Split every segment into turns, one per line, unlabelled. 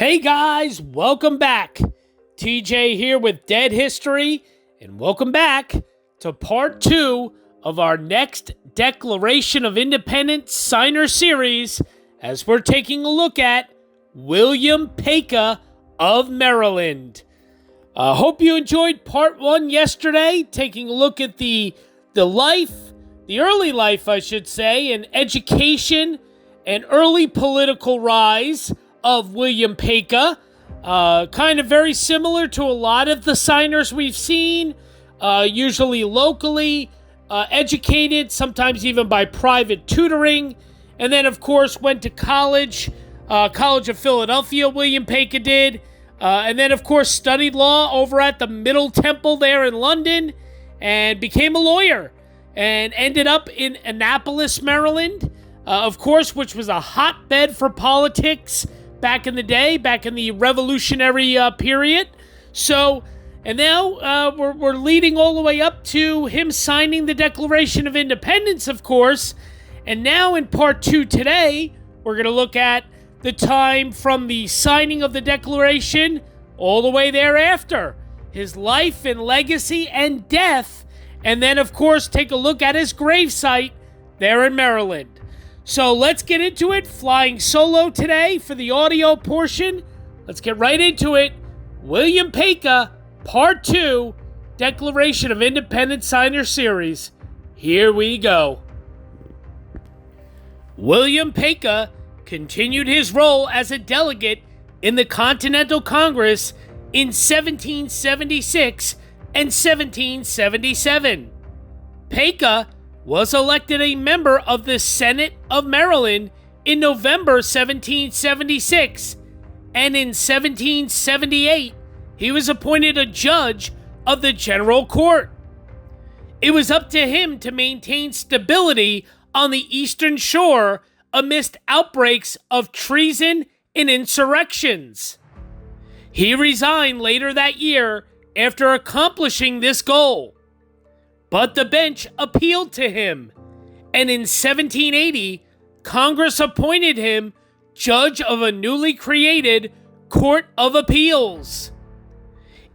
Hey guys, welcome back. TJ here with Dead History, and welcome back to part 2 of our next Declaration of Independence signer series as we're taking a look at William Paca of Maryland. Hope you enjoyed part 1 yesterday, taking a look at the early life, I should say, and education and early political rise of William Paca. Kind of very similar to a lot of the signers we've seen, usually locally educated, sometimes even by private tutoring. And then, of course, went to college, College of Philadelphia, William Paca did. And then, of course, studied law over at the Middle Temple there in London and became a lawyer and ended up in Annapolis, Maryland, of course, which was a hotbed for politics back in the day, back in the Revolutionary period. So, and now we're leading all the way up to him signing the Declaration of Independence, of course. And now in part 2 today, we're going to look at the time from the signing of the Declaration all the way thereafter, his life and legacy and death, and then, of course, take a look at his gravesite there in Maryland. So let's get into it. Flying solo today for the audio portion. Let's get right into it. William Paca, Part 2, Declaration of Independence Signer Series. Here we go. William Paca continued his role as a delegate in the Continental Congress in 1776 and 1777. Paca was elected a member of the Senate of Maryland in November 1776, and in 1778, he was appointed a judge of the General Court. It was up to him to maintain stability on the Eastern Shore amidst outbreaks of treason and insurrections. He resigned later that year after accomplishing this goal. But the bench appealed to him, and in 1780, Congress appointed him judge of a newly created Court of Appeals.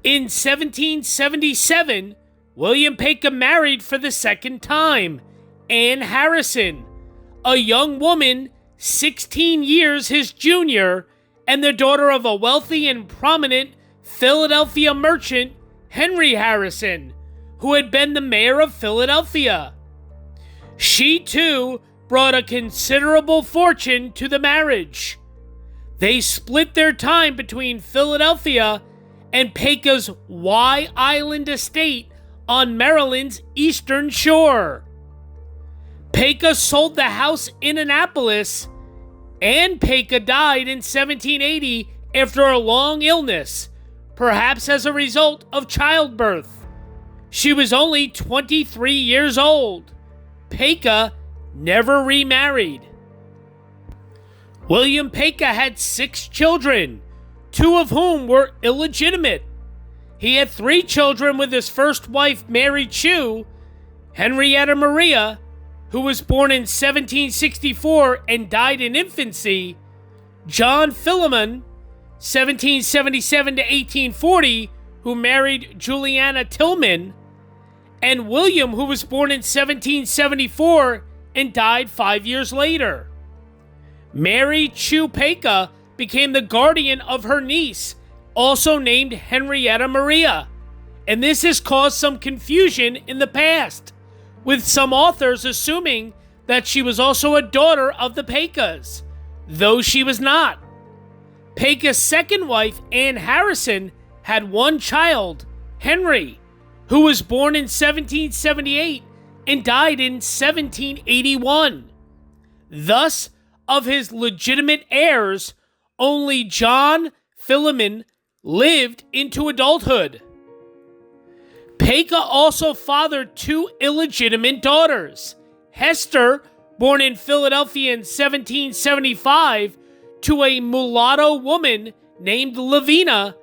In 1777, William Paca married for the second time Anne Harrison, a young woman 16 years his junior, and the daughter of a wealthy and prominent Philadelphia merchant, Henry Harrison, who had been the mayor of Philadelphia. She, too, brought a considerable fortune to the marriage. They split their time between Philadelphia and Paca's Y Island estate on Maryland's Eastern Shore. Paca sold the house in Annapolis, and Paca died in 1780 after a long illness, perhaps as a result of childbirth. She was only 23 years old. Paca never remarried. William Paca had 6 children, 2 of whom were illegitimate. He had 3 children with his first wife, Mary Chew, Henrietta Maria, who was born in 1764 and died in infancy, John Philemon, 1777 to 1840, who married Juliana Tillman, and William, who was born in 1774 and died 5 years later. Mary Chew Paca became the guardian of her niece, also named Henrietta Maria, and this has caused some confusion in the past, with some authors assuming that she was also a daughter of the Pacas, though she was not. Paca's second wife, Anne Harrison, had 1 child, Henry, who was born in 1778 and died in 1781. Thus, of his legitimate heirs, only John Philemon lived into adulthood. Paca also fathered 2 illegitimate daughters, Hester, born in Philadelphia in 1775 to a mulatto woman named Lavina,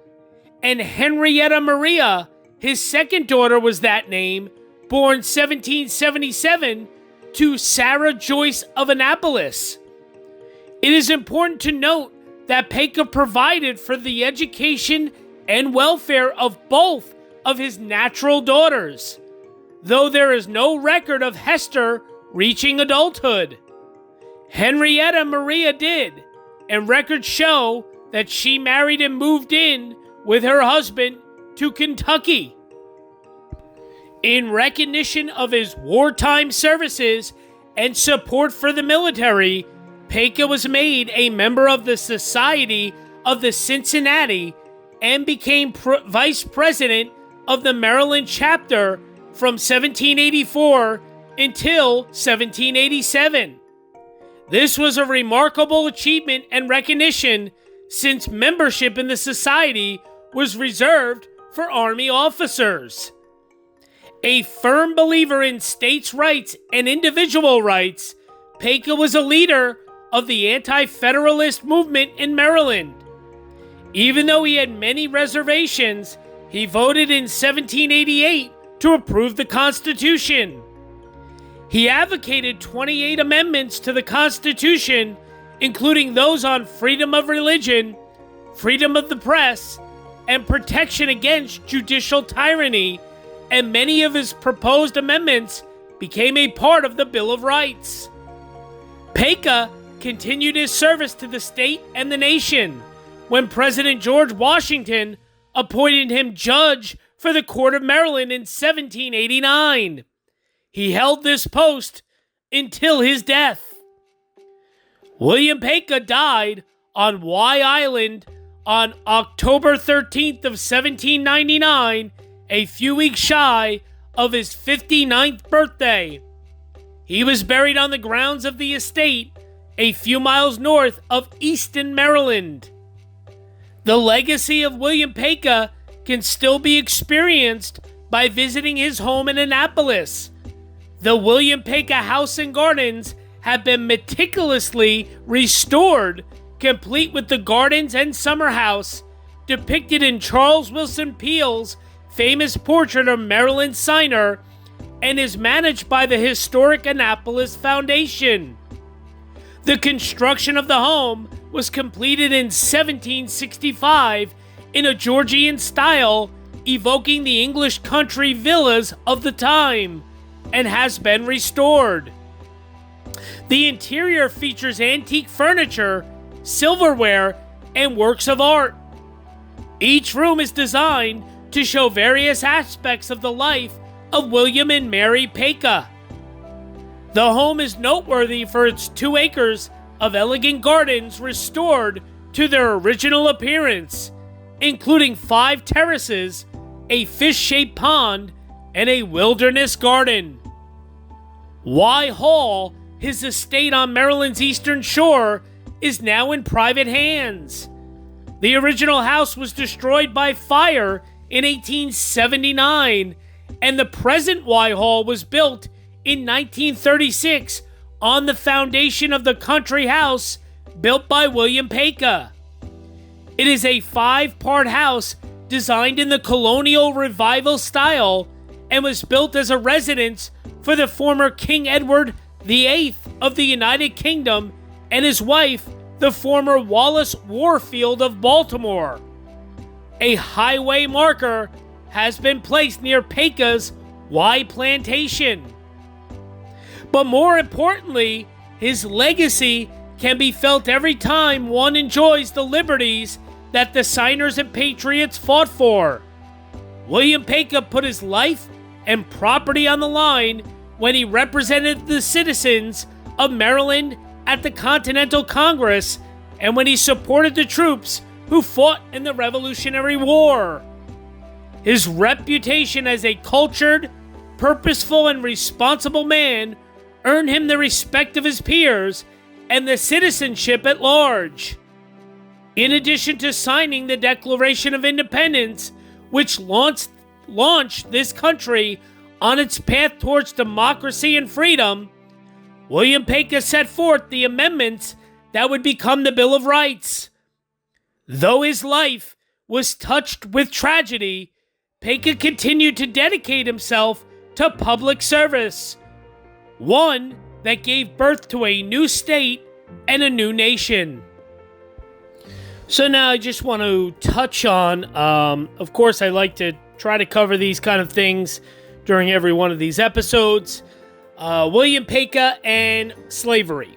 and Henrietta Maria. His second daughter was that name, born 1777 to Sarah Joyce of Annapolis. It is important to note that Paca provided for the education and welfare of both of his natural daughters, though there is no record of Hester reaching adulthood. Henrietta Maria did, and records show that she married and moved in with her husband to Kentucky. In recognition of his wartime services and support for the military, Paca was made a member of the Society of the Cincinnati and became vice president of the Maryland chapter from 1784 until 1787. This was a remarkable achievement and recognition, since membership in the society was reserved for Army officers. A firm believer in states' rights and individual rights, Paca was a leader of the anti-federalist movement in Maryland. Even though he had many reservations, he voted in 1788 to approve the Constitution. He advocated 28 amendments to the Constitution, including those on freedom of religion, freedom of the press, and protection against judicial tyranny, and many of his proposed amendments became a part of the Bill of Rights. Paca continued his service to the state and the nation when President George Washington appointed him judge for the Court of Maryland in 1789. He held this post until his death. William Paca died on Y Island on October 13th of 1799, a few weeks shy of his 59th birthday. He was buried on the grounds of the estate a few miles north of Easton, Maryland. The legacy of William Paca can still be experienced by visiting his home in Annapolis. The William Paca House and Gardens have been meticulously restored, complete with the gardens and summer house depicted in Charles Willson Peale's famous portrait of Maryland signer, and is managed by the historic Annapolis Foundation. The construction of the home was completed in 1765 in a Georgian style, evoking the English country villas of the time, and has been restored. The interior features antique furniture, silverware, and works of art. Each room is designed to show various aspects of the life of William and Mary Paca. The home is noteworthy for its 2 acres of elegant gardens restored to their original appearance, including 5 terraces, a fish-shaped pond, and a wilderness garden. Y Hall, his estate on Maryland's eastern shore, is now in private hands. The original house was destroyed by fire in 1879, and the present Y Hall was built in 1936 on the foundation of the country house built by William Paca. It is a 5-part house designed in the colonial revival style and was built as a residence for the former King Edward VIII of the United Kingdom and his wife, the former Wallace Warfield of Baltimore. A highway marker has been placed near Paca's Y Plantation. But more importantly, his legacy can be felt every time one enjoys the liberties that the signers and patriots fought for. William Paca put his life and property on the line when he represented the citizens of Maryland at the Continental Congress and when he supported the troops who fought in the Revolutionary War. His reputation as a cultured, purposeful, and responsible man earned him the respect of his peers and the citizenship at large. In addition to signing the Declaration of Independence, which launched this country on its path towards democracy and freedom, William Paca set forth the amendments that would become the Bill of Rights. Though his life was touched with tragedy, Paca continued to dedicate himself to public service, one that gave birth to a new state and a new nation. So now I just want to touch on, of course, I like to try to cover these kind of things during every one of these episodes. William Paca and slavery.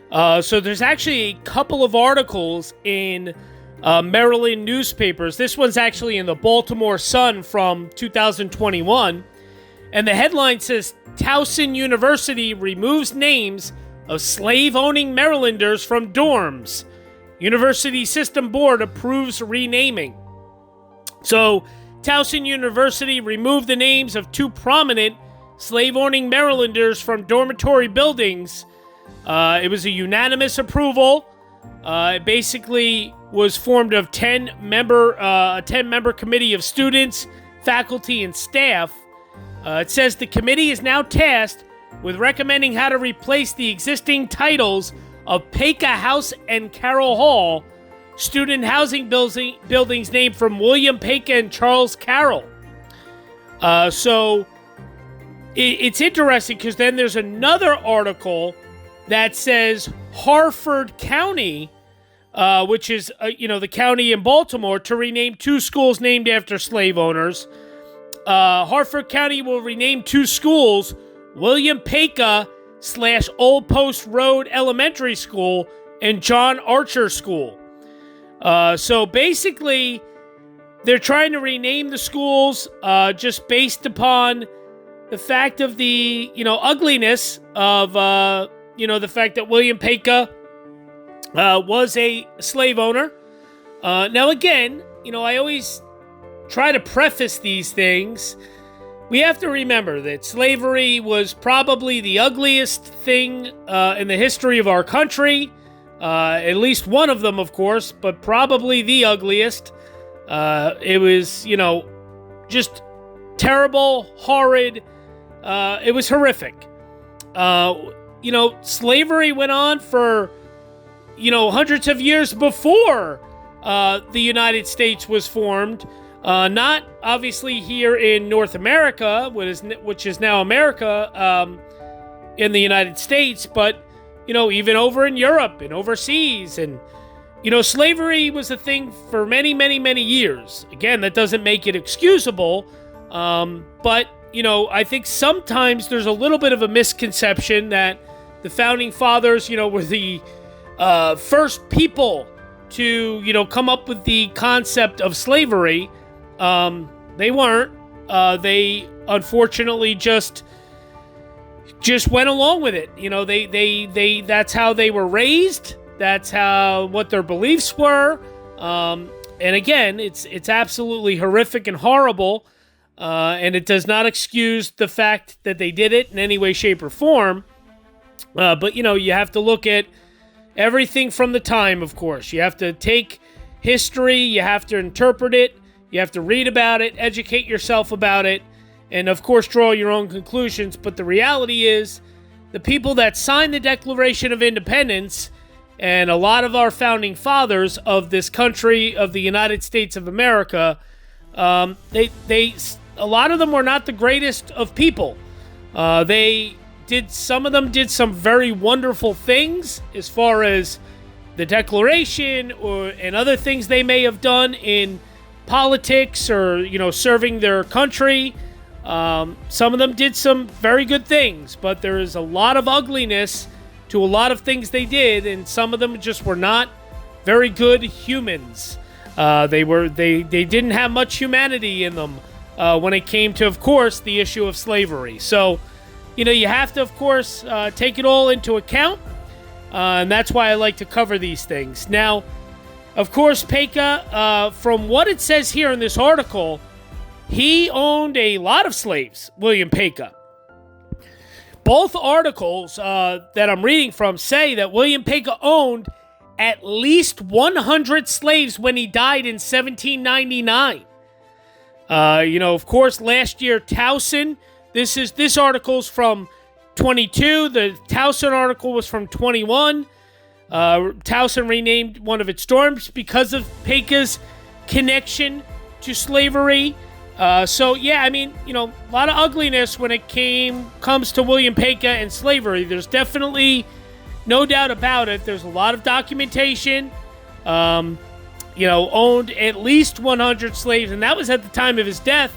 So there's actually a couple of articles in Maryland newspapers. This one's actually in the Baltimore Sun from 2021. And the headline says, Towson University removes names of slave-owning Marylanders from dorms. University System Board approves renaming. So, Towson University removed the names of two prominent slave-owning Marylanders from dormitory buildings. It was a unanimous approval. It basically was formed of a 10-member committee of students, faculty, and staff. It says the committee is now tasked with recommending how to replace the existing titles of Paca House and Carroll Hall, student housing buildings named from William Paca and Charles Carroll. So it's interesting because then there's another article that says Harford County, which is the county in Baltimore, to rename two schools named after slave owners. Harford County will rename two schools, William Paca / Old Post Road Elementary School and John Archer School. So basically, they're trying to rename the schools just based upon the fact of the, ugliness of, the fact that William Paca was a slave owner. Now, again, I always try to preface these things. We have to remember that slavery was probably the ugliest thing in the history of our country. At least one of them, of course, but probably the ugliest. It was, just terrible, horrid. It was horrific. Slavery went on for, hundreds of years before the United States was formed. Not obviously here in North America, which is now America, in the United States, but, even over in Europe and overseas. And, slavery was a thing for many, many, many years. Again, that doesn't make it excusable, but, I think sometimes there's a little bit of a misconception that the Founding Fathers, were the first people to, come up with the concept of slavery. They weren't. They unfortunately just went along with it. They that's how they were raised. That's what their beliefs were. And again, it's absolutely horrific and horrible. And it does not excuse the fact that they did it in any way, shape, or form. But you have to look at everything from the time, of course. You have to take history, you have to interpret it, you have to read about it, educate yourself about it, and of course draw your own conclusions. But the reality is, the people that signed the Declaration of Independence, and a lot of our founding fathers of this country, of the United States of America, a lot of them were not the greatest of people. Some of them did some very wonderful things as far as the Declaration and other things they may have done in politics or, serving their country. Some of them did some very good things, but there is a lot of ugliness to a lot of things they did, and some of them just were not very good humans. They didn't have much humanity in them when it came to, of course, the issue of slavery. So, you have to, of course, take it all into account, and that's why I like to cover these things. Now, of course, Paca, from what it says here in this article, he owned a lot of slaves, William Paca. Both articles that I'm reading from say that William Paca owned at least 100 slaves when he died in 1799. Of course, last year, Towson, this article's from 22. The Towson article was from 21. Towson renamed one of its dorms because of Paca's connection to slavery. A lot of ugliness when it comes to William Paca and slavery. There's definitely no doubt about it. There's a lot of documentation. owned at least 100 slaves, and that was at the time of his death,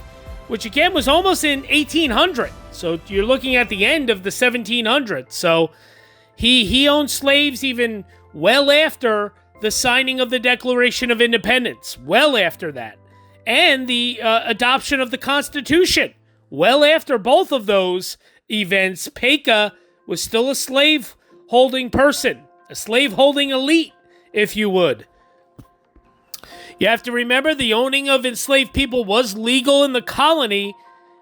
which again was almost in 1800. So you're looking at the end of the 1700s. So he owned slaves even well after the signing of the Declaration of Independence, well after that, and the adoption of the Constitution. Well after both of those events, Paca was still a slave-holding person, a slave-holding elite, if you would. You have to remember the owning of enslaved people was legal in the colony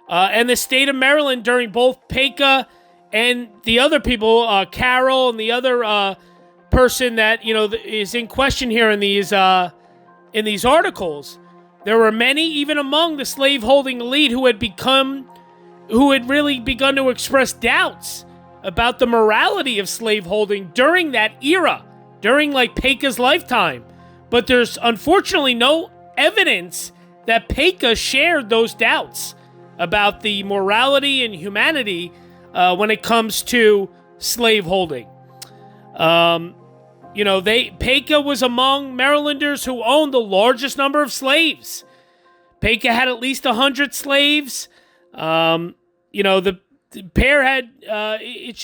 and the state of Maryland during both Paca and the other people, Carroll and the other person that is in question here in these articles. There were many, even among the slave-holding elite, who had really begun to express doubts about the morality of slaveholding during that era, during Paca's lifetime. But there's unfortunately no evidence that Paca shared those doubts about the morality and humanity when it comes to slaveholding. Paca was among Marylanders who owned the largest number of slaves. Paca had at least 100 slaves. The pair had, it's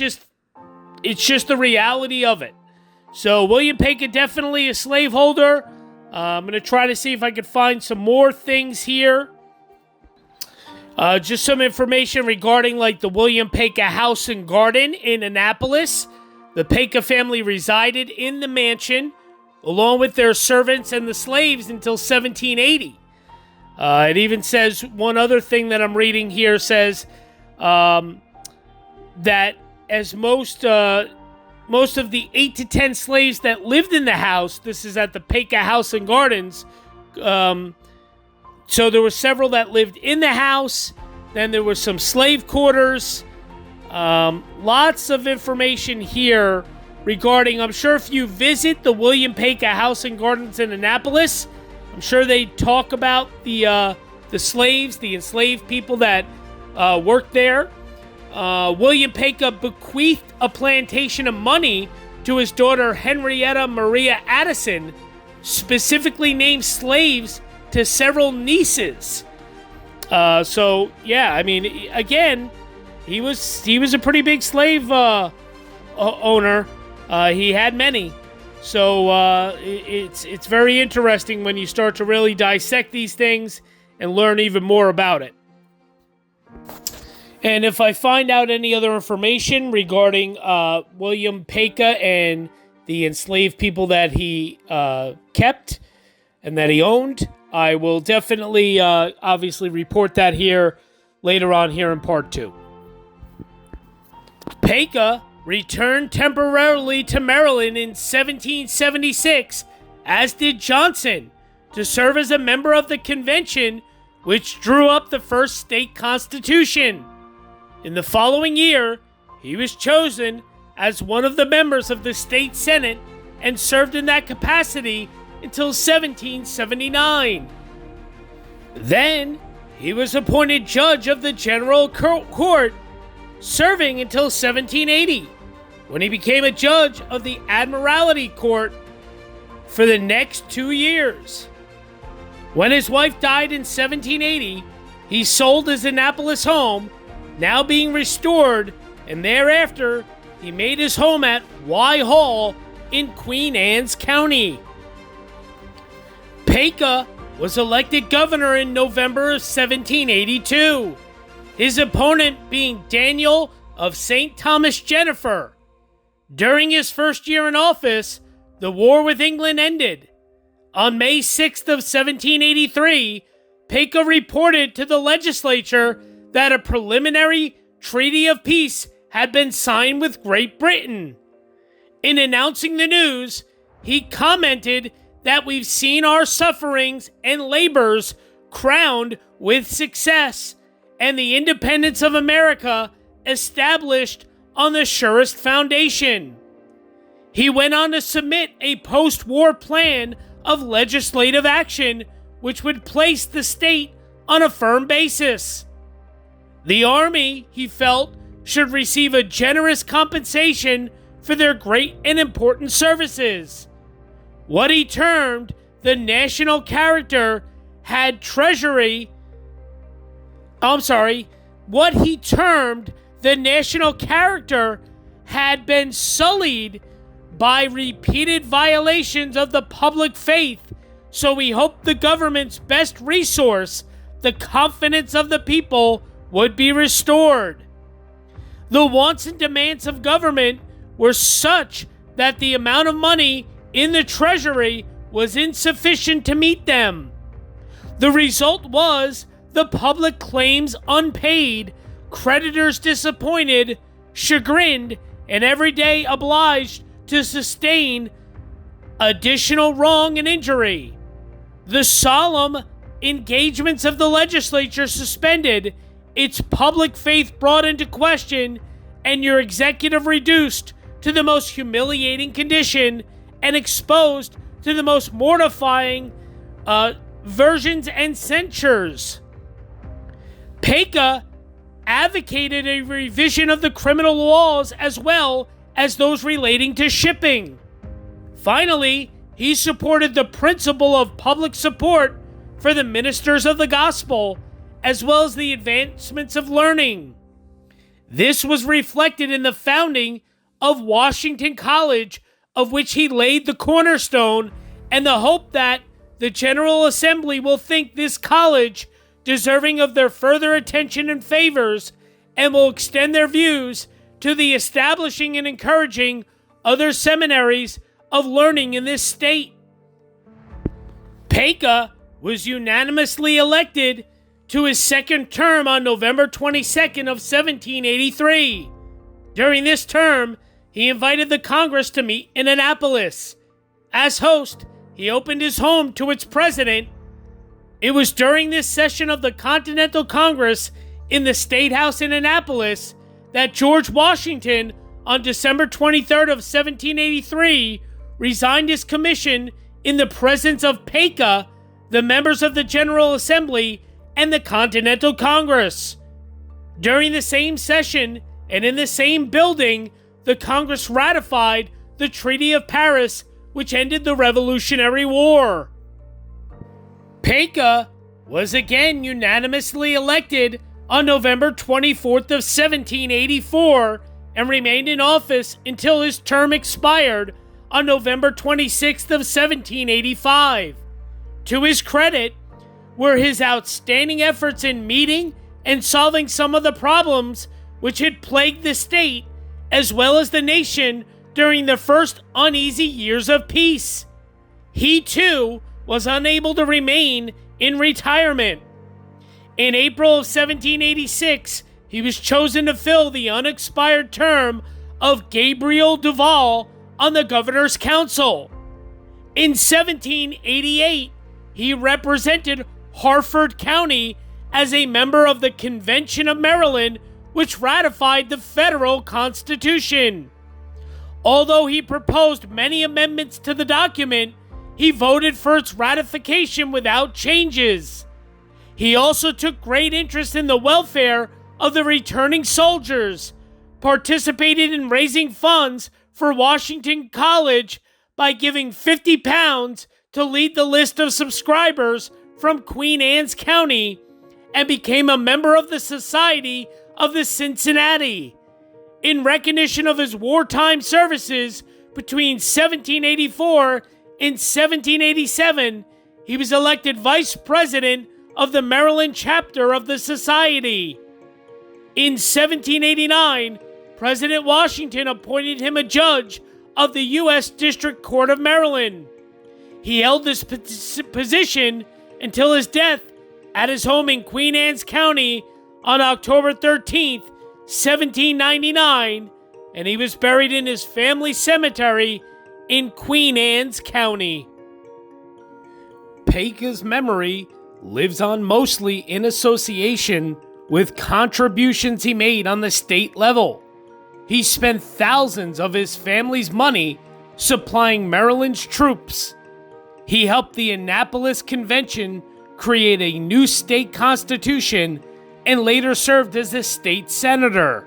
just the reality of it. So William Paca, definitely a slaveholder. I'm going to try to see if I can find some more things here. Just some information regarding the William Paca house and garden in Annapolis. The Paca family resided in the mansion along with their servants and the slaves until 1780. It even says one other thing that I'm reading here says that as most of the 8 to 10 slaves that lived in the house, this is at the Paca House and Gardens, so there were several that lived in the house, then there were some slave quarters, lots of information here regarding, I'm sure if you visit the William Paca House and Gardens in Annapolis, I'm sure they talk about the slaves, the enslaved people that worked there. William Paca bequeathed a plantation of money to his daughter Henrietta Maria Addison, specifically named slaves to several nieces. Again, he was a pretty big slave owner. He had many. So it's very interesting when you start to really dissect these things and learn even more about it. And if I find out any other information regarding William Paca and the enslaved people that he kept and that he owned, I will definitely, obviously, report that here later on here in part 2. Paca returned temporarily to Maryland in 1776, as did Johnson, to serve as a member of the convention which drew up the first state constitution. In the following year, he was chosen as one of the members of the state senate and served in that capacity until 1779. Then, he was appointed judge of the General Court, serving until 1780, when he became a judge of the Admiralty Court for the next 2 years. When his wife died in 1780, he sold his Annapolis home, now being restored, and thereafter he made his home at Y Hall in Queen Anne's County. Paca was elected governor in November of 1782, his opponent being Daniel of St. Thomas Jenifer. During his first year in office, the war with England ended. On May 6th of 1783, Paca reported to the legislature that a preliminary treaty of peace had been signed with Great Britain. In announcing the news, he commented that we've seen our sufferings and labors crowned with success, and the independence of America established on the surest foundation. He went on to submit a post-war plan of legislative action which would place the state on a firm basis. The Army, he felt, should receive a generous compensation for their great and important services. What he termed the national character had what he termed the national character had been sullied by repeated violations of the public faith, so he hoped the government's best resource, the confidence of the people, would be restored. The wants and demands of government were such that the amount of money in the treasury was insufficient to meet them. The result was the public claims unpaid, creditors disappointed, chagrined, and every day obliged to sustain additional wrong and injury. The solemn engagements of the legislature suspended, its public faith brought into question, and your executive reduced to the most humiliating condition and exposed to the most mortifying versions and censures. Paca advocated a revision of the criminal laws as well as those relating to shipping. Finally, he supported the principle of public support for the ministers of the gospel, as well as the advancements of learning. This was reflected in the founding of Washington College, of which he laid the cornerstone, and the hope that the General Assembly will think this college deserving of their further attention and favors, and will extend their views to the establishing and encouraging other seminaries of learning in this state. Paca was unanimously elected to his second term on November 22nd of 1783. During this term, he invited the Congress to meet in Annapolis. As host, he opened his home to its president. It was during this session of the Continental Congress in the State House in Annapolis that George Washington, on December 23rd of 1783, resigned his commission in the presence of Paca, the members of the General Assembly, and the Continental Congress. During the same session and in the same building, the Congress ratified the Treaty of Paris, which ended the Revolutionary War. Paca was again unanimously elected on November 24th of 1784 and remained in office until his term expired on November 26th of 1785. To his credit were his outstanding efforts in meeting and solving some of the problems which had plagued the state as well as the nation during the first uneasy years of peace. He, too, was unable to remain in retirement. In April of 1786, he was chosen to fill the unexpired term of Gabriel Duval on the Governor's Council. In 1788, he represented Harford County as a member of the Convention of Maryland, which ratified the federal Constitution. Although he proposed many amendments to the document, he voted for its ratification without changes. He also took great interest in the welfare of the returning soldiers, participated in raising funds for Washington College by giving £50 to lead the list of subscribers from Queen Anne's County, and became a member of the Society of the Cincinnati. In recognition of his wartime services between 1784 and 1787, he was elected vice president of the Maryland chapter of the Society. In 1789, President Washington appointed him a judge of the U.S. District Court of Maryland. He held this position until his death at his home in Queen Anne's County on October 13th, 1799, and he was buried in his family cemetery in Queen Anne's County. Paca's memory lives on mostly in association with contributions he made on the state level. He spent thousands of his family's money supplying Maryland's troops. He helped the Annapolis Convention create a new state constitution and later served as a state senator.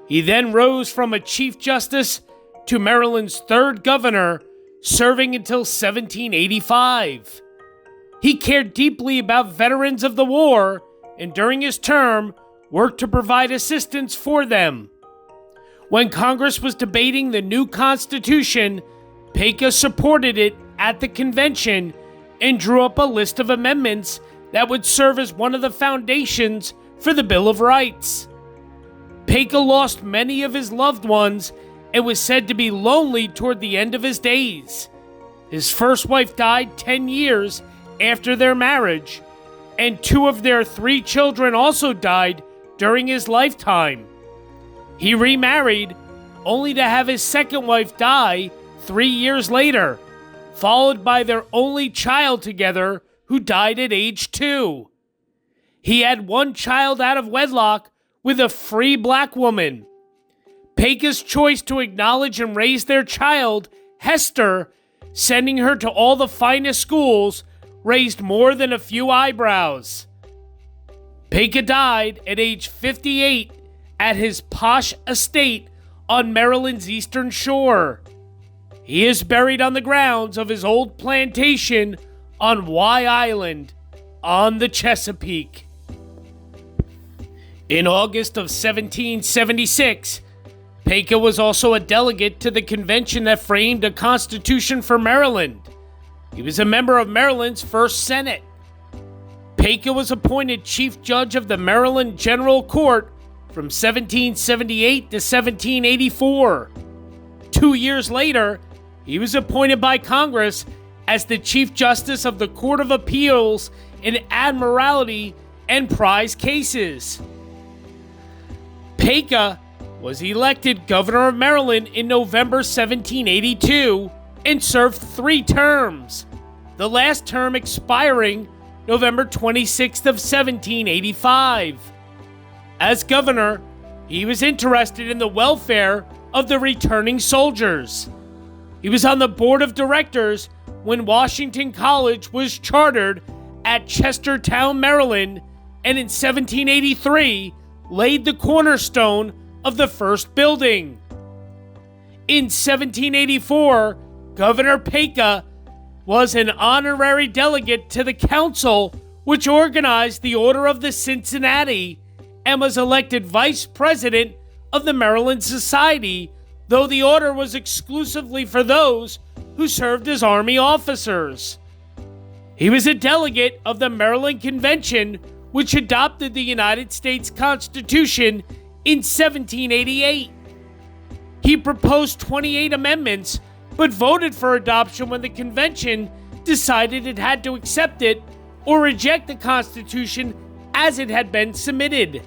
He then rose from a chief justice to Maryland's third governor serving until 1785. He cared deeply about veterans of the war, and during his term, worked to provide assistance for them. When Congress was debating the new Constitution, Paca supported it at the convention and drew up a list of amendments that would serve as one of the foundations for the Bill of Rights. Paca lost many of his loved ones and was said to be lonely toward the end of his days. His first wife died 10 years after their marriage, and 2 of their 3 children also died during his lifetime. He remarried, only to have his second wife die 3 years later, followed by their only child together, who died at age 2. He had 1 child out of wedlock with a free black woman. Paca's choice to acknowledge and raise their child, Hester, sending her to all the finest schools, raised more than a few eyebrows. Paca died at age 58 at his posh estate on Maryland's eastern shore. He is buried on the grounds of his old plantation on Y Island on the Chesapeake. In August of 1776, Paca was also a delegate to the convention that framed a constitution for Maryland. He was a member of Maryland's first Senate. Paca was appointed Chief Judge of the Maryland General Court from 1778 to 1784. 2 years later, he was appointed by Congress as the Chief Justice of the Court of Appeals in Admiralty and Prize cases. Paca was elected governor of Maryland in November 1782 and served 3 terms, the last term expiring November 26th of 1785. As governor, he was interested in the welfare of the returning soldiers. He was on the board of directors when Washington College was chartered at Chestertown, Maryland, and in 1783 laid the cornerstone of the first building. In 1784, Governor Paca was an honorary delegate to the council which organized the Order of the Cincinnati and was elected vice president of the Maryland Society, though the order was exclusively for those who served as Army officers. He was a delegate of the Maryland Convention, which adopted the United States Constitution in 1788. He proposed 28 amendments, but voted for adoption when the convention decided it had to accept it or reject the Constitution as it had been submitted.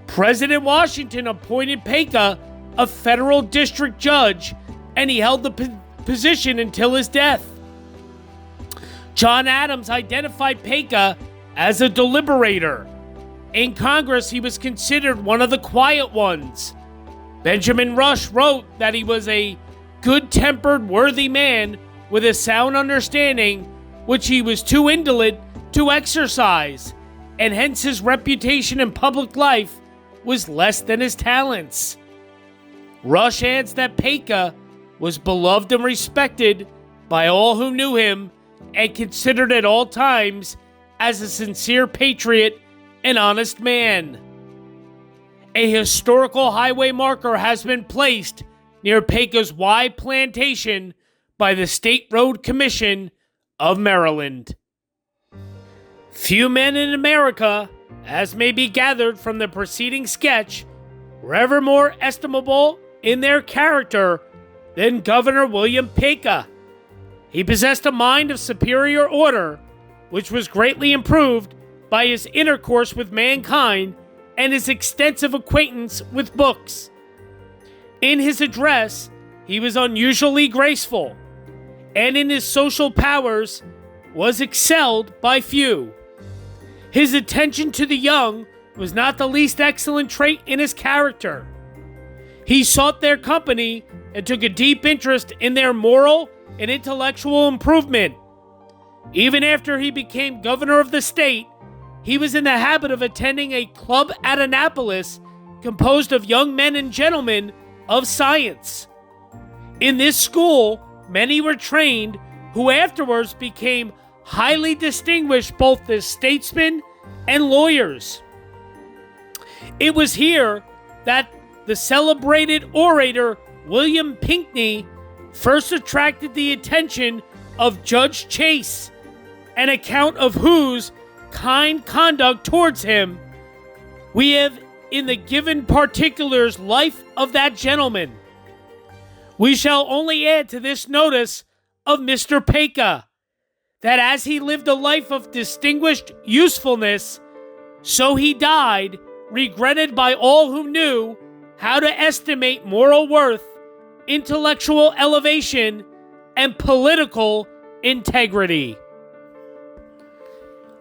President Washington appointed Paca a federal district judge, and he held the position until his death. John Adams identified Paca as a deliberator. In Congress, he was considered one of the quiet ones. Benjamin Rush wrote that he was a good-tempered, worthy man with a sound understanding, which he was too indolent to exercise, and hence his reputation in public life was less than his talents. Rush adds that Paca was beloved and respected by all who knew him and considered at all times as a sincere patriot and honest man. A historical highway marker has been placed near Paca's Y plantation by the State Road Commission of Maryland. Few men in America, as may be gathered from the preceding sketch, were ever more estimable in their character than Governor William Paca. He possessed a mind of superior order, which was greatly improved by his intercourse with mankind and his extensive acquaintance with books. In his address, he was unusually graceful, and in his social powers was excelled by few. His attention to the young was not the least excellent trait in his character. He sought their company and took a deep interest in their moral and intellectual improvement. Even after he became governor of the state, he was in the habit of attending a club at Annapolis composed of young men and gentlemen of science. In this school, many were trained who afterwards became highly distinguished both as statesmen and lawyers. It was here that the celebrated orator William Pinckney first attracted the attention of Judge Chase, an account of whose kind conduct towards him we have in the given particulars life of that gentleman. We shall only add to this notice of Mr. Paca, that as he lived a life of distinguished usefulness, so he died, regretted by all who knew how to estimate moral worth, intellectual elevation, and political integrity.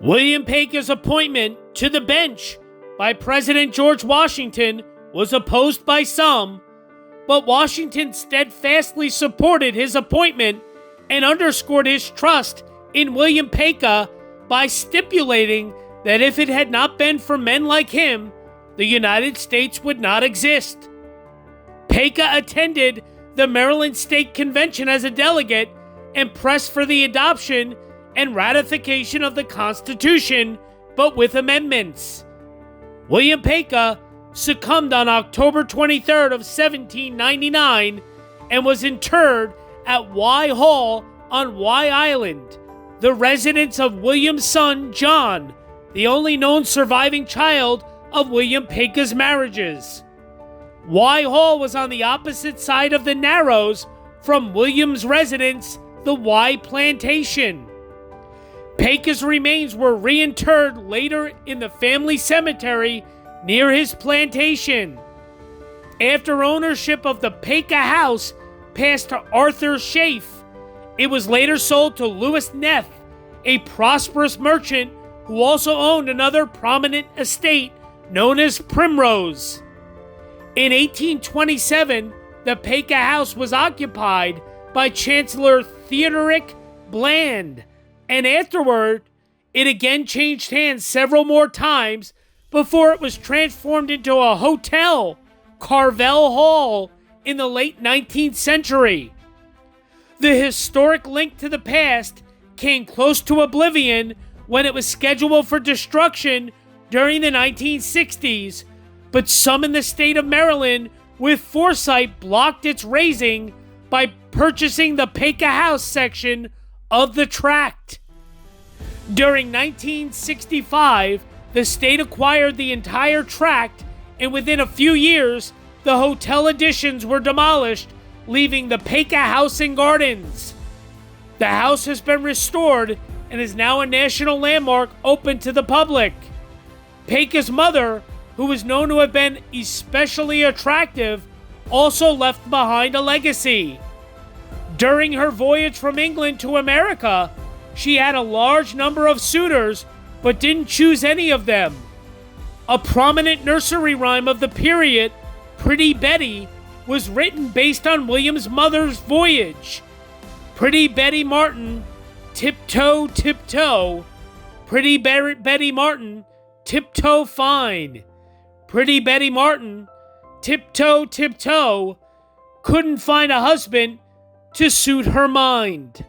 William Paca's appointment to the bench by President George Washington was opposed by some, but Washington steadfastly supported his appointment and underscored his trust in William Paca by stipulating that if it had not been for men like him, the United States would not exist. Paca attended the Maryland State Convention as a delegate and pressed for the adoption and ratification of the Constitution, but with amendments. William Paca succumbed on October 23rd of 1799 and was interred at Y Hall on Y Island, the residence of William's son John, the only known surviving child of William Paca's marriages. Y Hall was on the opposite side of the Narrows from William's residence, the Y Plantation. Paca's remains were reinterred later in the family cemetery near his plantation. After ownership of the Paca house passed to Arthur Schaff, it was later sold to Louis Neff, a prosperous merchant who also owned another prominent estate known as Primrose. In 1827, the Paca house was occupied by Chancellor Theodoric Bland, and afterward, it again changed hands several more times before it was transformed into a hotel, Carvel Hall, in the late 19th century. The historic link to the past came close to oblivion when it was scheduled for destruction during the 1960s, but some in the state of Maryland with foresight blocked its razing by purchasing the Paca House section of the tract. During 1965, the state acquired the entire tract, and within a few years, the hotel additions were demolished, leaving the Paca House and Gardens. The house has been restored and is now a national landmark open to the public. Paca's mother, who was known to have been especially attractive, also left behind a legacy. During her voyage from England to America, she had a large number of suitors, but didn't choose any of them. A prominent nursery rhyme of the period, Pretty Betty, was written based on William's mother's voyage. Pretty Betty Martin, tiptoe, tiptoe. Pretty Betty Martin, tiptoe fine. Pretty Betty Martin, tiptoe, tiptoe, couldn't find a husband to suit her mind.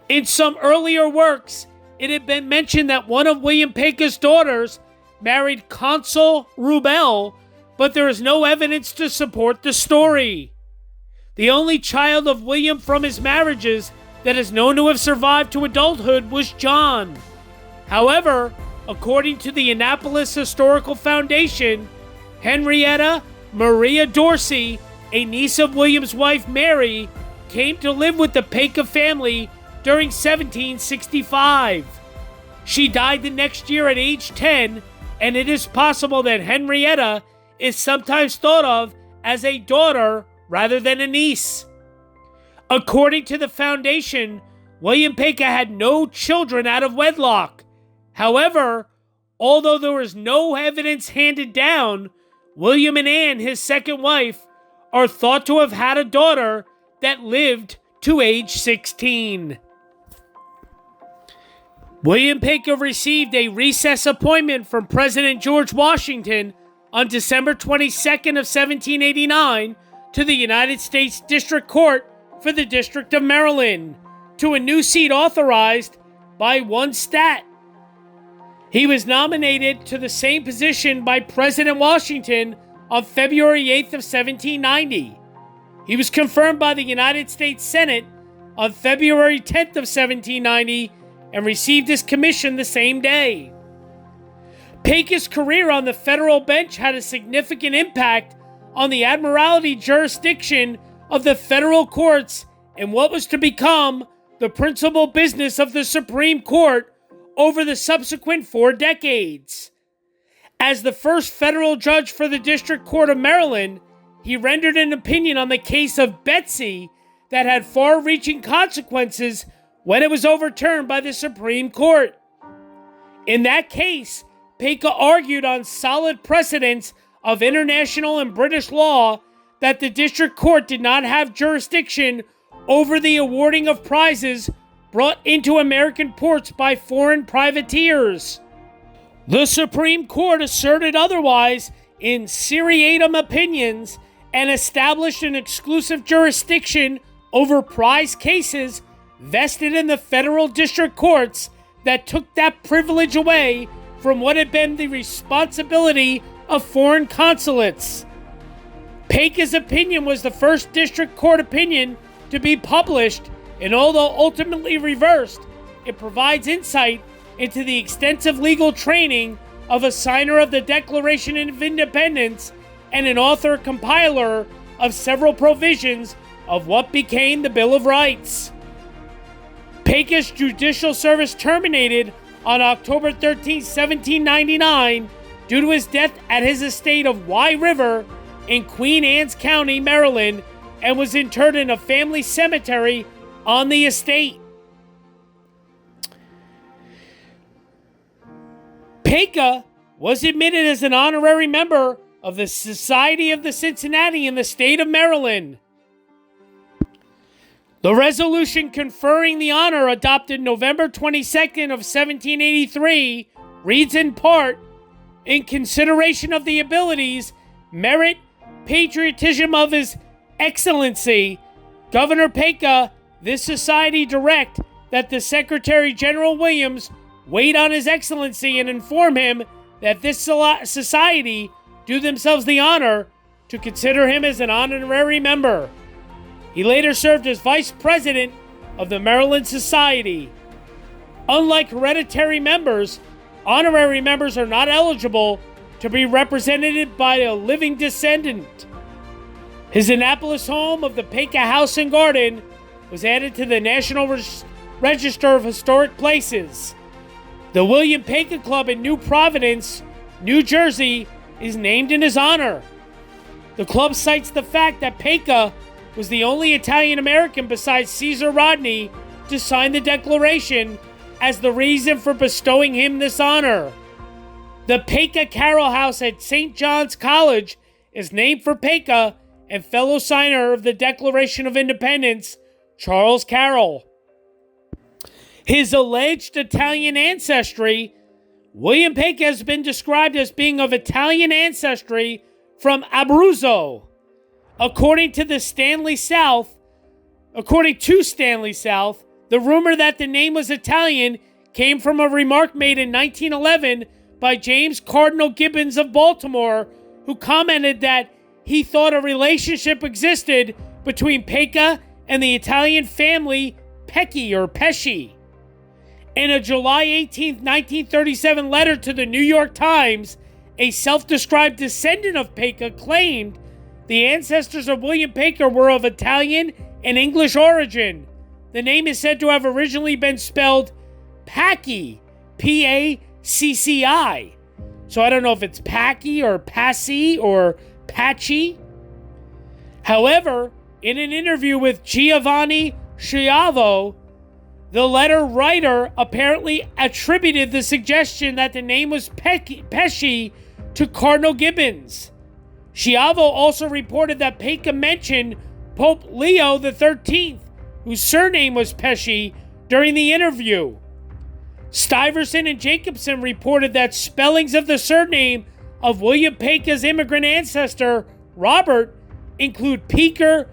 In some earlier works, it had been mentioned that one of William Paca's daughters married Consul Rubel, but there is no evidence to support the story. The only child of William from his marriages that is known to have survived to adulthood was John. However, according to the Annapolis Historical Foundation, Henrietta Maria Dorsey, a niece of William's wife Mary, came to live with the Paca family during 1765. She died the next year at age 10, and it is possible that Henrietta is sometimes thought of as a daughter rather than a niece. According to the foundation, William Paca had no children out of wedlock. However, although there is no evidence handed down, William and Anne, his second wife, are thought to have had a daughter that lived to age 16. William Paca received a recess appointment from President George Washington on December 22nd of 1789 to the United States District Court for the District of Maryland to a new seat authorized by one stat. He was nominated to the same position by President Washington on February 8th of 1790. He was confirmed by the United States Senate on February 10th of 1790 and received his commission the same day. Paca's career on the federal bench had a significant impact on the admiralty jurisdiction of the federal courts in what was to become the principal business of the Supreme Court over the subsequent 4 decades. As the first federal judge for the District Court of Maryland, he rendered an opinion on the case of Betsy that had far-reaching consequences when it was overturned by the Supreme Court. In that case, Paca argued on solid precedents of international and British law that the District Court did not have jurisdiction over the awarding of prizes brought into American ports by foreign privateers. The Supreme Court asserted otherwise in seriatim opinions and established an exclusive jurisdiction over prize cases vested in the federal district courts that took that privilege away from what had been the responsibility of foreign consulates. Paca's opinion was the first district court opinion to be published, and although ultimately reversed, it provides insight into the extensive legal training of a signer of the Declaration of Independence and an author-compiler of several provisions of what became the Bill of Rights. Paca's judicial service terminated on October 13, 1799, due to his death at his estate of Wye River in Queen Anne's County, Maryland, and was interred in a family cemetery on the estate. Paca was admitted as an honorary member of the Society of the Cincinnati in the state of Maryland. The resolution conferring the honor, adopted November 22nd of 1783, reads in part, "In consideration of the abilities, merit, patriotism of His Excellency, Governor Paca, this society direct that the Secretary General Williams wait on His Excellency and inform him that this society do themselves the honor to consider him as an honorary member." He later served as Vice President of the Maryland Society. Unlike hereditary members, honorary members are not eligible to be represented by a living descendant. His Annapolis home of the Paca House and Garden was added to the National Register of Historic Places. The William Paca Club in New Providence, New Jersey, is named in his honor. The club cites the fact that Paca was the only Italian-American besides Caesar Rodney to sign the Declaration as the reason for bestowing him this honor. The Paca Carroll House at St. John's College is named for Paca and fellow signer of the Declaration of Independence, Charles Carroll. His alleged Italian ancestry, William Paca has been described as being of Italian ancestry from Abruzzo. According to Stanley South, the rumor that the name was Italian came from a remark made in 1911 by James Cardinal Gibbons of Baltimore, who commented that he thought a relationship existed between Paca and the Italian family Pecci or Pesci. In a July 18, 1937 letter to the New York Times, a self-described descendant of Paca claimed the ancestors of William Paca were of Italian and English origin. The name is said to have originally been spelled Pacci, P-A-C-C-I. So I don't know if it's Pacci or Passy or Patchy. However, in an interview with Giovanni Schiavo, the letter writer apparently attributed the suggestion that the name was Pesci to Cardinal Gibbons. Schiavo also reported that Paca mentioned Pope Leo XIII, whose surname was Pesci, during the interview. Stuyvesant and Jacobson reported that spellings of the surname of William Paca's immigrant ancestor, Robert, include Pecker,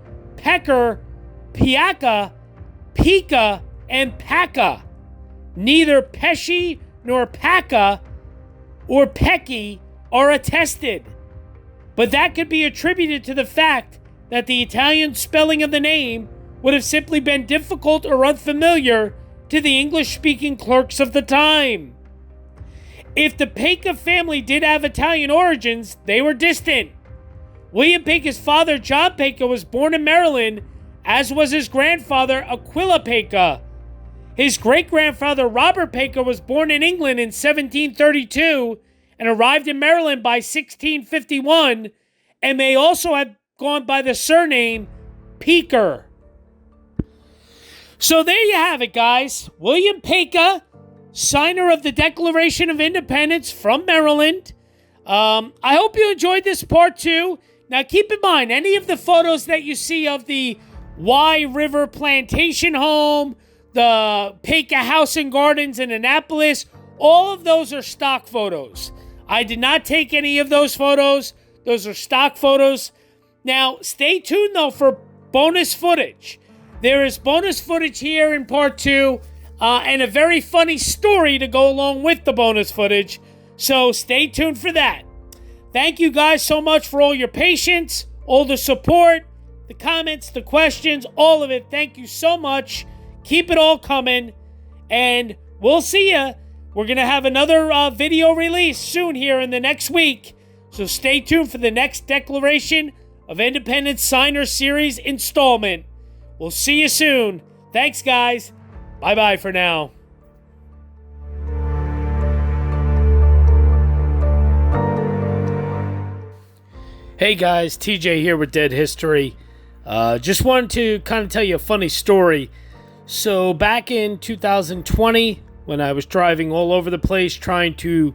Paca, Paca, and Paca. Neither Pesci nor Paca or Pecky are attested, but that could be attributed to the fact that the Italian spelling of the name would have simply been difficult or unfamiliar to the English-speaking clerks of the time. If the Paca family did have Italian origins, they were distant. William Paca's father, John Paca, was born in Maryland, as was his grandfather, Aquila Paca. His great-grandfather, Robert Paca, was born in England in 1732 and arrived in Maryland by 1651, and may also have gone by the surname Peaker. So there you have it, guys. William Paca, signer of the Declaration of Independence from Maryland. I hope you enjoyed this part 2. Now keep in mind, any of the photos that you see of the Wye River Plantation Home, the Paca House and Gardens in Annapolis, all of those are stock photos. I did not take any of those photos. Those are stock photos. Now, stay tuned, though, for bonus footage. There is bonus footage here in part 2, and a very funny story to go along with the bonus footage. So stay tuned for that. Thank you guys so much for all your patience, all the support, the comments, the questions, all of it. Thank you so much. Keep it all coming, and we'll see ya. We're going to have another video release soon here in the next week, so stay tuned for the next Declaration of Independence Signer Series installment. We'll see you soon. Thanks, guys. Bye-bye for now. Hey, guys. TJ here with Dead History. Just wanted to kind of tell you a funny story. So back in 2020, when I was driving all over the place trying to,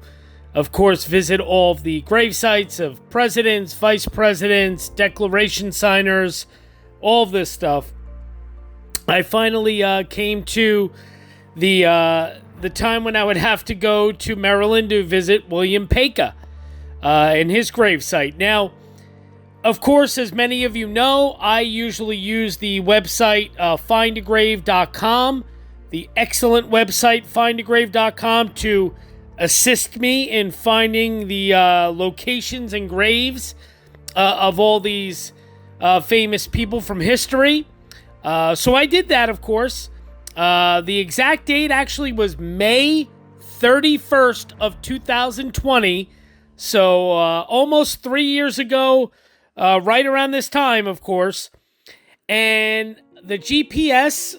of course, visit all of the gravesites of presidents, vice presidents, declaration signers, all of this stuff, I finally came to the time when I would have to go to Maryland to visit William Paca and his gravesite. Now, of course, as many of you know, I usually use the website findagrave.com, the excellent website findagrave.com, to assist me in finding the locations and graves of all these famous people from history. So I did that, of course. The exact date actually was May 31st of 2020. So almost 3 years ago, right around this time, of course. And the GPS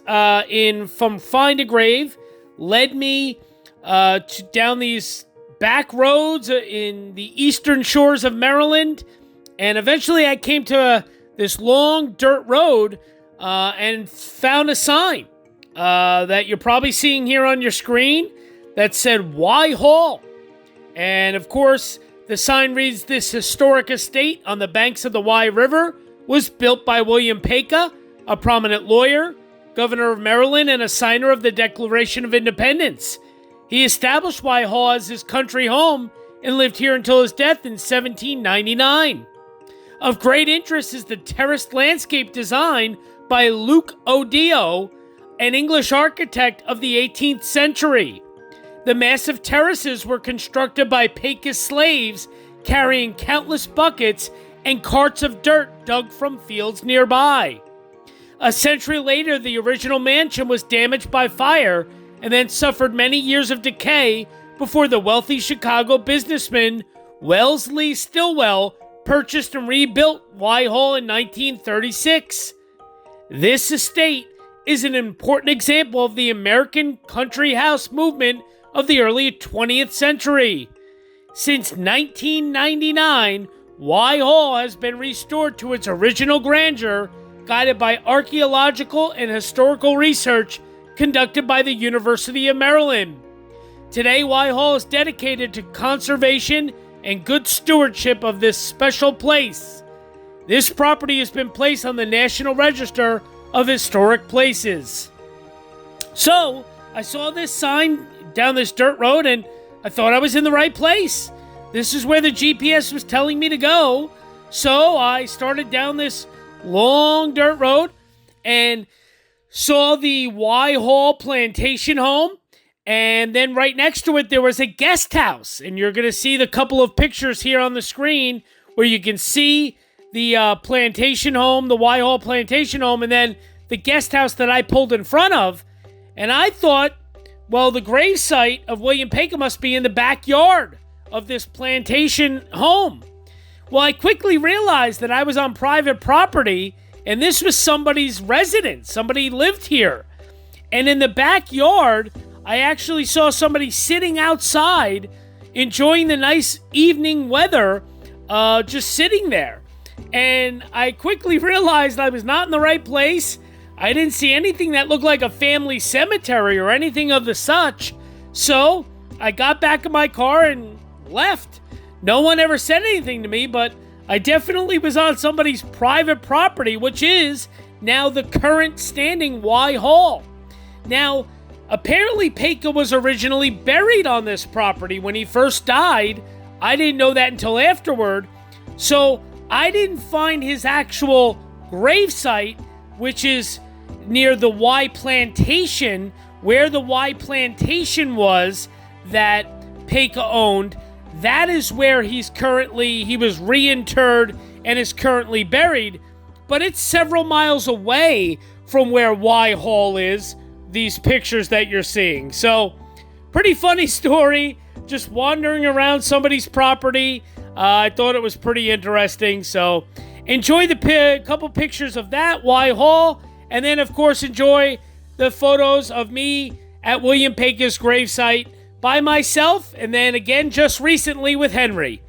from Find a Grave led me down these back roads in the eastern shores of Maryland. And eventually I came to this long dirt road and found a sign that you're probably seeing here on your screen that said Wye Hall. And of course, the sign reads, "This historic estate on the banks of the Wye River was built by William Paca, a prominent lawyer, governor of Maryland, and a signer of the Declaration of Independence. He established Wye Hall as his country home and lived here until his death in 1799. Of great interest is the terraced landscape design by Luke O'Dio, an English architect of the 18th century. The massive terraces were constructed by Paca's slaves carrying countless buckets and carts of dirt dug from fields nearby. A century later, the original mansion was damaged by fire and then suffered many years of decay before the wealthy Chicago businessman Wellesley Stillwell purchased and rebuilt Wye Hall in 1936. This estate is an important example of the American country house movement of the early 20th century. Since 1999, Wye Hall has been restored to its original grandeur, guided by archaeological and historical research conducted by the University of Maryland. Today, Wye Hall is dedicated to conservation and good stewardship of this special place. This property has been placed on the National Register of Historic Places." So, I saw this sign down this dirt road and I thought I was in the right place. This is where the GPS was telling me to go. So I started down this long dirt road, and saw the Y Hall plantation home. And then right next to it, there was a guest house. And you're going to see the couple of pictures here on the screen where you can see the plantation home, the Y Hall plantation home, and then the guest house that I pulled in front of. And I thought, well, the gravesite of William Paca must be in the backyard of this plantation home. Well, I quickly realized that I was on private property, and this was somebody's residence. Somebody lived here. And in the backyard, I actually saw somebody sitting outside, enjoying the nice evening weather, just sitting there. And I quickly realized I was not in the right place. I didn't see anything that looked like a family cemetery or anything of the such. So I got back in my car and left. No one ever said anything to me, but I definitely was on somebody's private property, which is now the current standing Y Hall. Now, apparently Paca was originally buried on this property when he first died. I didn't know that until afterward. So I didn't find his actual gravesite, which is near the Y Plantation, where the Y Plantation was that Paca owned. That is where he was reinterred and is currently buried. But it's several miles away from where Y Hall is, these pictures that you're seeing. So, pretty funny story, just wandering around somebody's property. I thought it was pretty interesting. So, enjoy the couple pictures of that Y Hall, and then, of course, enjoy the photos of me at William Paca's gravesite by myself, and then again just recently with Henry.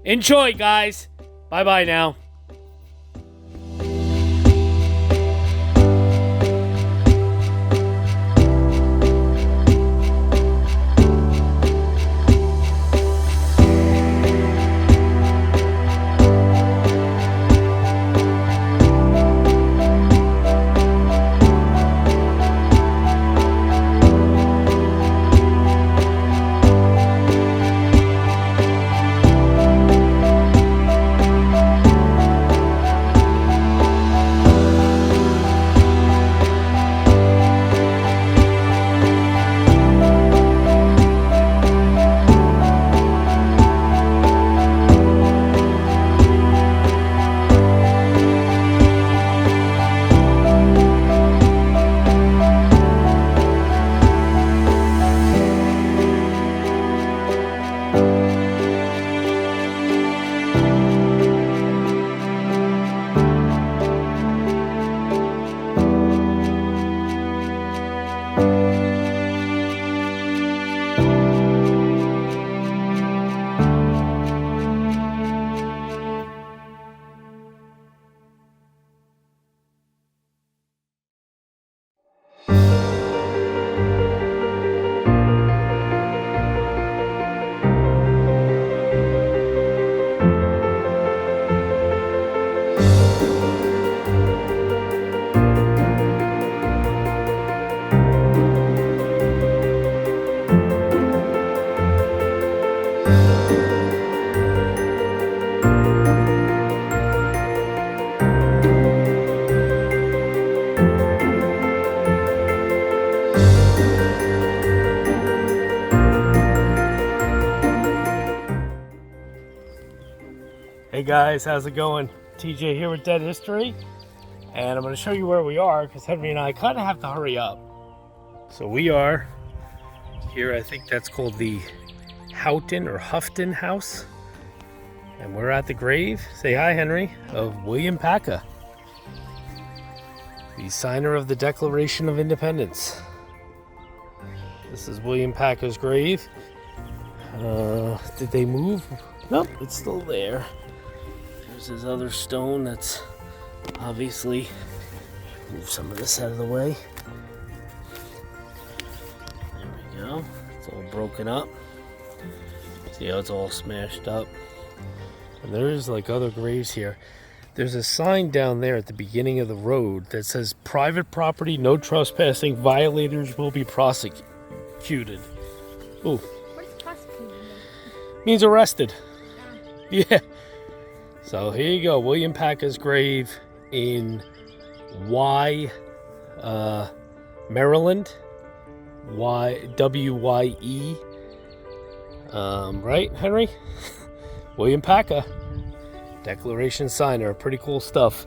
Enjoy, guys. Bye-bye now. Hey guys, how's it going? TJ here with Dead History, and I'm going to show you where we are because Henry and I kind of have to hurry up. So we are here, I think that's called the Houghton or Houghton House, and we're at the grave, say hi Henry, of William Paca, the signer of the Declaration of Independence. This is William Paca's grave. Did they move? Nope, it's still there. There's his other stone that's obviously, move some of this out of the way. There we go. It's all broken up. See how it's all smashed up. And there's like other graves here. There's a sign down there at the beginning of the road that says private property, no trespassing, violators will be prosecuted. Ooh.
What is prosecuted?
Means arrested. Yeah. So here you go, William Paca's grave in Y Maryland, WYE. Right, Henry? William Paca, Declaration signer. Pretty cool stuff.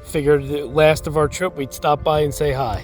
Figured the last of our trip we'd stop by and say hi.